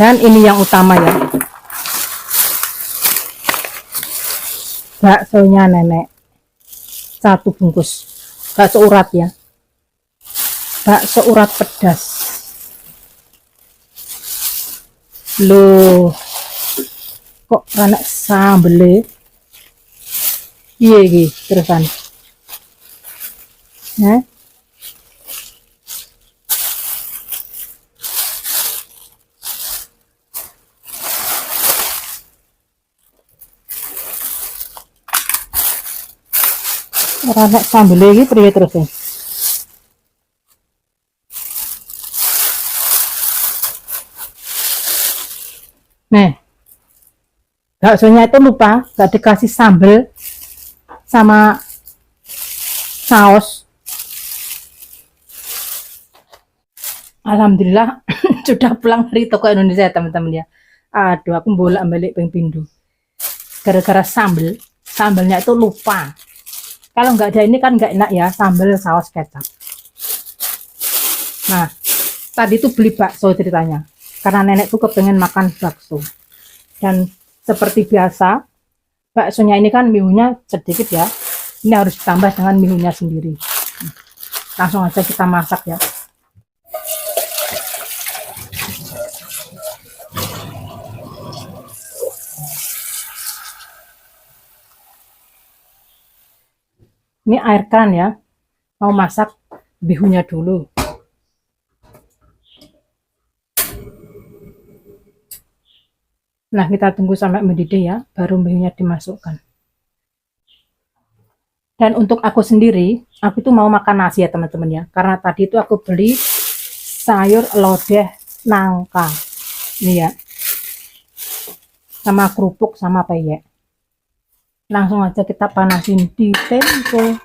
Dan ini yang utama ya, baksonya nenek, 1 bungkus, bakso urat ya, bakso urat pedas. Loh, kok anak sambele? Iya iki terusan. Nah, ora nek sambele iki priye terus ya? Nah, baksonya itu lupa gak dikasih sambel sama saus. Alhamdulillah sudah pulang dari toko Indonesia ya teman-teman ya. Aduh, aku bolak-balik ping pindho. Gara-gara sambelnya itu lupa. Kalau nggak ada ini kan nggak enak ya, sambal saus kecap. Nah, tadi tuh beli bakso ceritanya. Karena nenek tuh kepengen makan bakso. Dan seperti biasa, baksonya ini kan mihunya sedikit ya. Ini harus ditambah dengan mihunya sendiri. Langsung aja kita masak ya. Ini air keran ya. Mau masak bihunnya dulu. Nah, kita tunggu sampai mendidih ya, baru bihunnya dimasukkan. Dan untuk aku sendiri, aku tuh mau makan nasi ya teman-teman ya. Karena tadi itu aku beli sayur lodeh nangka. Ini ya. Sama kerupuk sama peyek. Langsung aja kita panasin di tengko.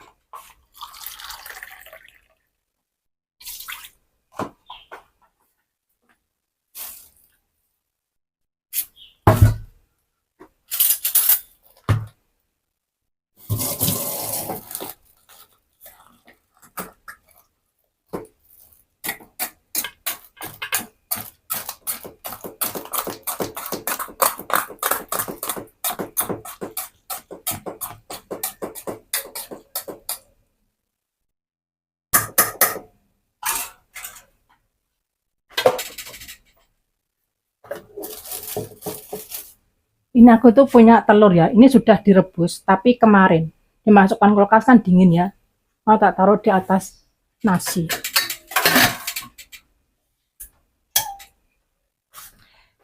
Ini aku tuh punya telur ya, ini sudah direbus, tapi kemarin dimasukkan kulkas kan dingin ya. Mau tak taruh di atas nasi.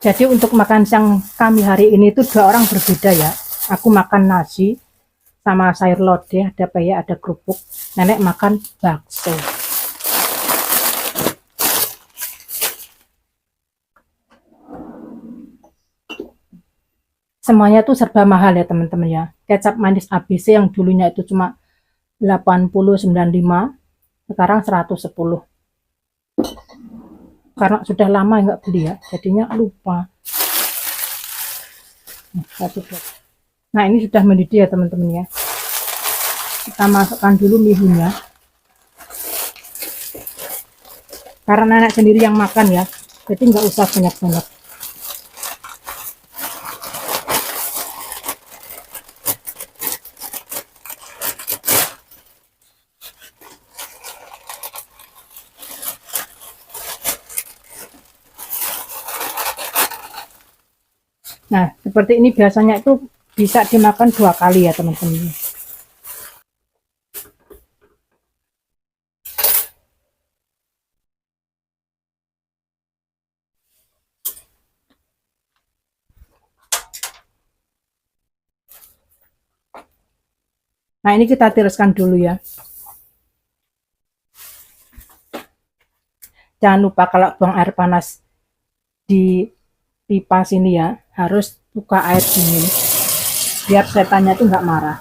Jadi untuk makan siang kami hari ini tuh 2 orang berbeda ya. Aku makan nasi sama sayur lodeh, ada peyek, ada kerupuk. Nenek makan bakso. Semuanya tuh serba mahal ya teman-teman ya. Kecap manis ABC yang dulunya itu cuma 80,95, sekarang 110. Karena sudah lama nggak beli ya, jadinya lupa. Nah, ini sudah mendidih ya teman-teman ya. Kita masukkan dulu mihunya. Karena nenek sendiri yang makan ya, jadi nggak usah banyak-banyak. Nah, seperti ini biasanya itu bisa dimakan 2 kali ya teman-teman. Nah, ini kita tiriskan dulu ya. Jangan lupa kalau buang air panas di pipa sini ya, harus buka air dingin biar setannya tuh nggak marah.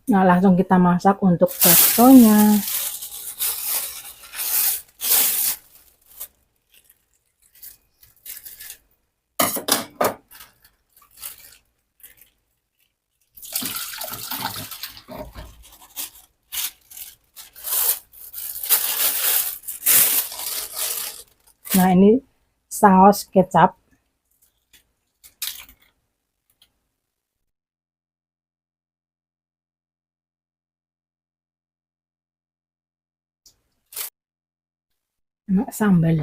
Nah, langsung kita masak untuk baksonya. Nah, ini saus kecap. Sama sambal.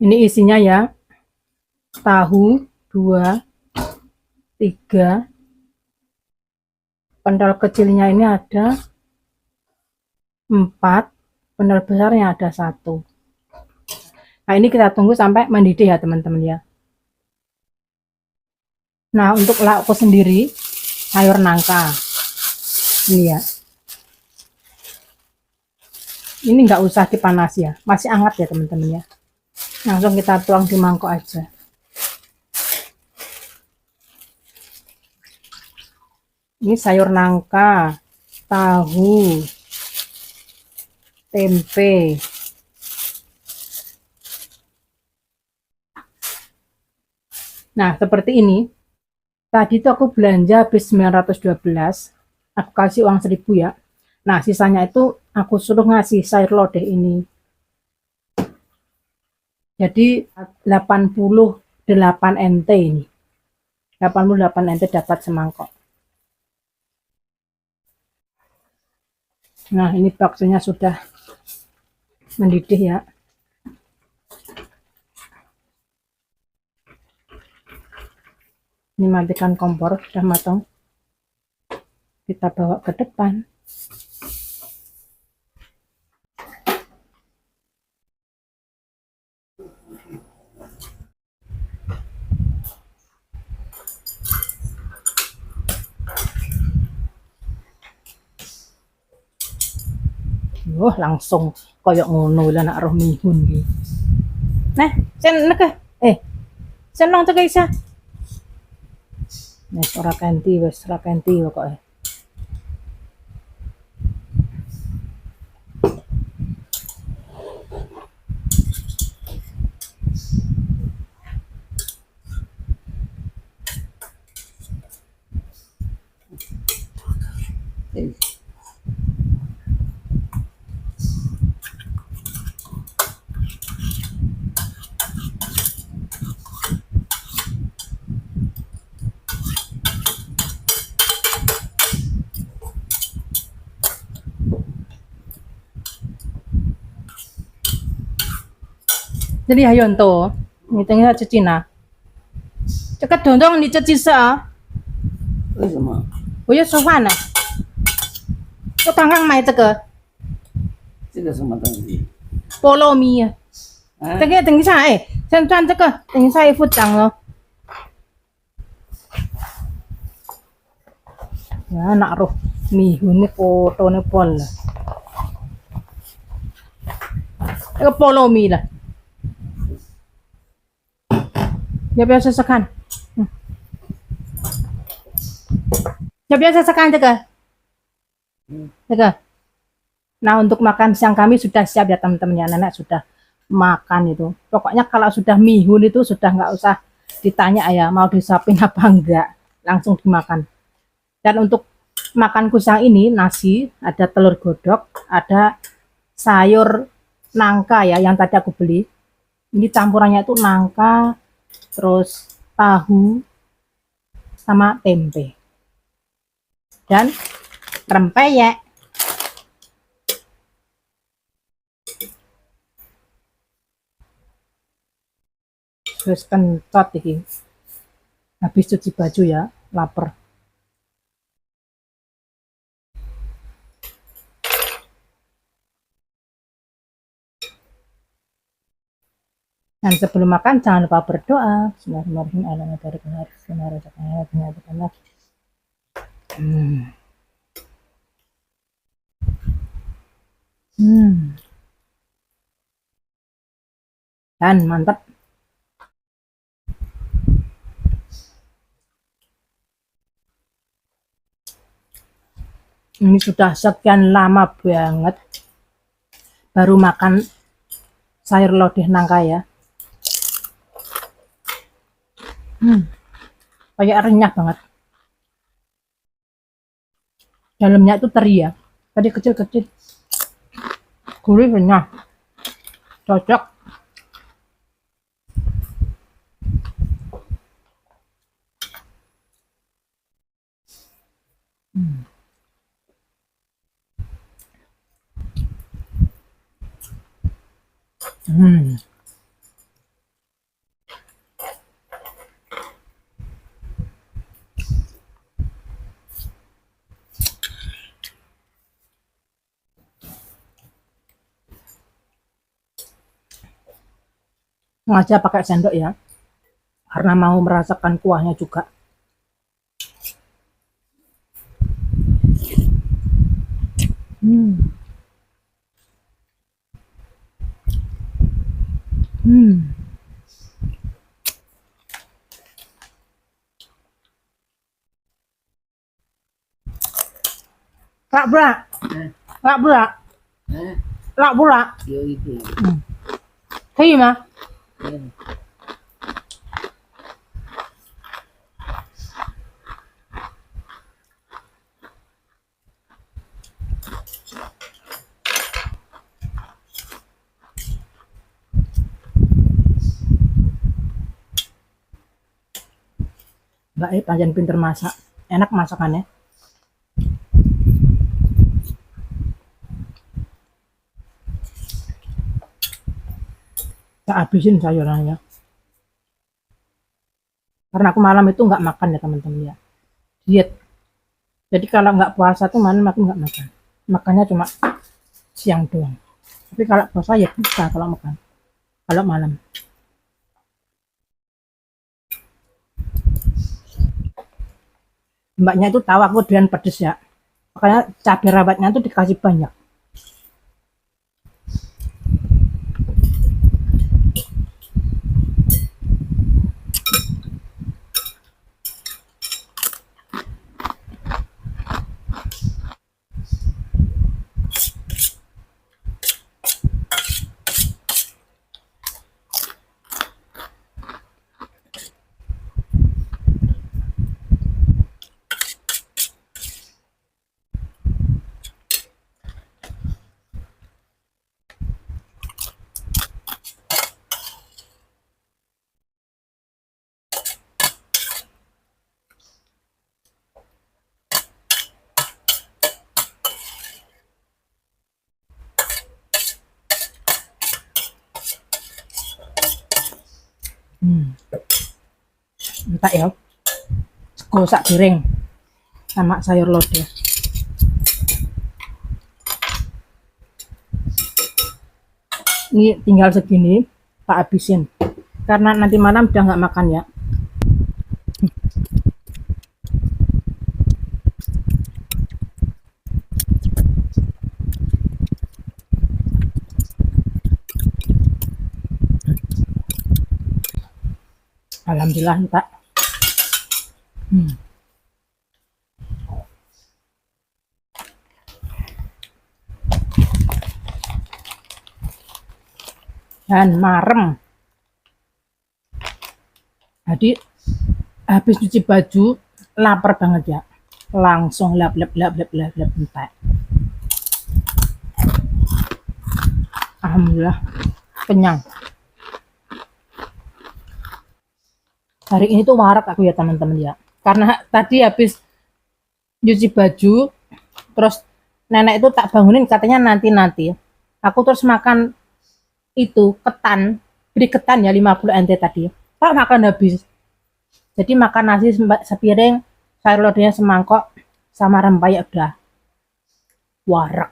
Ini isinya ya, tahu 2, 3, pentol kecilnya ini ada 4, pentol besarnya ada 1. Nah, ini kita tunggu sampai mendidih ya teman-teman ya. Nah, untuk laukku sendiri, sayur nangka. Ini ya. Ini nggak usah dipanas ya, masih hangat ya teman-teman ya. Langsung kita tuang di mangkok aja. Ini sayur nangka, tahu, tempe. Nah, seperti ini. Tadi tuh aku belanja habis 912. Aku kasih uang 1000 ya. Nah, sisanya itu aku suruh ngasih sayur lodeh ini. Jadi 88 NT ini. 88 NT dapat semangkok. Nah, ini baksonya sudah mendidih ya. Ini matikan kompor, sudah matang. Kita bawa ke depan. Wah, langsung koyok ngono lah nak roh mihun iki. Nah, sen neke. Senong cek isa. Wes ora kenti pokoke. Jadi ayo ento, ngitungnya cecina. Cekat dondong di cecisa. 为什么？我要吃饭了。我刚刚买这个这个什么东西？菠萝蜜啊，啊这个等一下，先转这个，等一下一副长哦。Ya, nak roh mihun ni foto ni pol lah. Cái polo mì là.要不要试试看？要不要试试看这个？这个。Nah, untuk makan siang kami sudah siap ya teman-teman ya. Nenek sudah makan itu. Pokoknya kalau sudah mihun itu sudah nggak usah ditanya ya mau disuapin apa enggak, langsung dimakan. Dan untuk makanku siang ini nasi, ada telur godok, ada sayur nangka ya yang tadi aku beli. Ini campurannya itu nangka, terus tahu sama tempe. Dan rempeyek. Terus kencot ini. Habis cuci baju ya, lapar. Dan sebelum makan jangan lupa berdoa. Dan mantap. Ini sudah sekian lama banget baru makan sayur lodeh nangka ya. Kayak renyah banget. Dalamnya itu teri ya. Tadi kecil-kecil. Gurih renyah. Cocok. Hmm. Sengaja pakai sendok ya, karena mau merasakan kuahnya juga. Hmm. Hmm. Lak berak, lak berak, Hah? lak berak. Yo itu. Kayak mah. Mbak E pancen pinter masak, enak masakannya. Tak habisin sayurannya. Karena aku malam itu nggak makan ya teman-teman ya, diet. Jadi kalau nggak puasa tuh malam aku nggak makan. Makannya cuma siang doang. Tapi kalau puasa ya bisa kalau makan. Kalau malam. Mbaknya itu tahu aku doyan pedes ya. Makanya cabai rawitnya tuh dikasih banyak. Entah ya. Sego sak piring sama sayur lodeh. Ini tinggal segini, tak habisin. Karena nanti malam udah nggak makan ya. Alhamdulillah tak. Dan marem. Jadi habis cuci baju lapar banget ya. Langsung lap entek. Alhamdulillah kenyang. Hari ini tuh warak aku ya teman-teman ya. Karena tadi habis cuci baju, terus nenek itu tak bangunin katanya nanti. Aku terus makan itu ketan, beli ketan ya 50 NT tadi. Tak makan habis. Jadi makan nasi sepiring, sayur lodehnya semangkok, sama rempeyek udah warak.